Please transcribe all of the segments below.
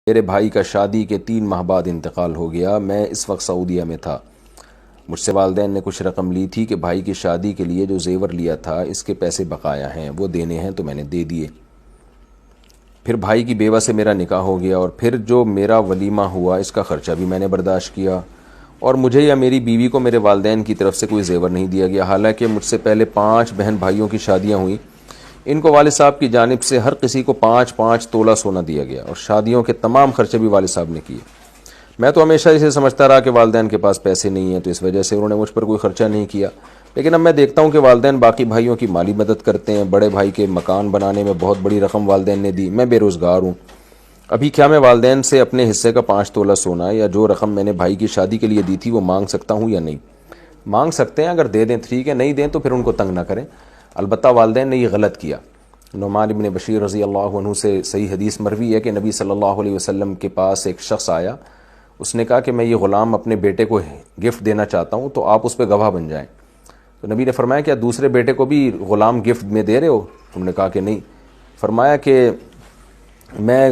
میرے بھائی کا شادی کے 3 ماہ بعد انتقال ہو گیا. میں اس وقت سعودیہ میں تھا. مجھ سے والدین نے کچھ رقم لی تھی کہ بھائی کی شادی کے لیے جو زیور لیا تھا اس کے پیسے بقایا ہیں، وہ دینے ہیں، تو میں نے دے دیے. پھر بھائی کی بیوہ سے میرا نکاح ہو گیا، اور پھر جو میرا ولیمہ ہوا اس کا خرچہ بھی میں نے برداشت کیا، اور مجھے یا میری بیوی کو میرے والدین کی طرف سے کوئی زیور نہیں دیا گیا. حالانکہ مجھ سے پہلے 5 بہن بھائیوں کی شادیاں ہوئیں. ان کو والد صاحب کی جانب سے ہر کسی کو 5 تولہ سونا دیا گیا، اور شادیوں کے تمام خرچے بھی والد صاحب نے کیے. میں تو ہمیشہ اسے سمجھتا رہا کہ والدین کے پاس پیسے نہیں ہیں، تو اس وجہ سے انہوں نے مجھ پر کوئی خرچہ نہیں کیا. لیکن اب میں دیکھتا ہوں کہ والدین باقی بھائیوں کی مالی مدد کرتے ہیں. بڑے بھائی کے مکان بنانے میں بہت بڑی رقم والدین نے دی. میں بے روزگار ہوں. ابھی کیا میں والدین سے اپنے حصے کا 5 تولہ سونا یا جو رقم میں نے بھائی کی شادی کے لیے دی تھی وہ مانگ سکتا ہوں یا نہیں؟ مانگ سکتے ہیں، اگر دے دیں ٹھیک ہے، نہیں دیں تو پھر ان کو تنگ نہ کریں. البتہ والدین نے یہ غلط کیا. نعمان بن بشیر رضی اللہ عنہ سے صحیح حدیث مروی ہے کہ نبی صلی اللہ علیہ وسلم کے پاس ایک شخص آیا. اس نے کہا کہ میں یہ غلام اپنے بیٹے کو گفٹ دینا چاہتا ہوں، تو آپ اس پہ گواہ بن جائیں. تو نبی نے فرمایا کیا دوسرے بیٹے کو بھی غلام گفٹ میں دے رہے ہو؟ تم نے کہا کہ نہیں. فرمایا کہ میں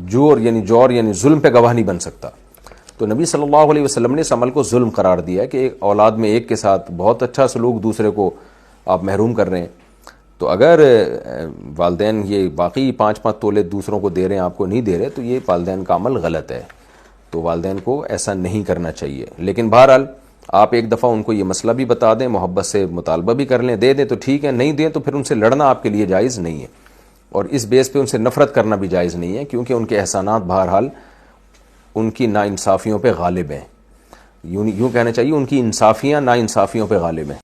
جور یعنی ظلم پہ گواہ نہیں بن سکتا. تو نبی صلی اللہ علیہ وسلم نے اس عمل کو ظلم قرار دیا کہ ایک اولاد میں ایک کے ساتھ بہت اچھا سلوک، دوسرے کو آپ محروم کر رہے ہیں. تو اگر والدین یہ واقعی 5 تولے دوسروں کو دے رہے ہیں، آپ کو نہیں دے رہے، تو یہ والدین کا عمل غلط ہے. تو والدین کو ایسا نہیں کرنا چاہیے. لیکن بہرحال آپ ایک دفعہ ان کو یہ مسئلہ بھی بتا دیں، محبت سے مطالبہ بھی کر لیں، دے دیں تو ٹھیک ہے، نہیں دیں تو پھر ان سے لڑنا آپ کے لیے جائز نہیں ہے، اور اس بیس پہ ان سے نفرت کرنا بھی جائز نہیں ہے، کیونکہ ان کے احسانات بہرحال ان کی ناانصافیوں پہ غالب ہیں. یوں کہنا چاہیے ان کی انصافیاں ناانصافیوں پہ غالب ہیں.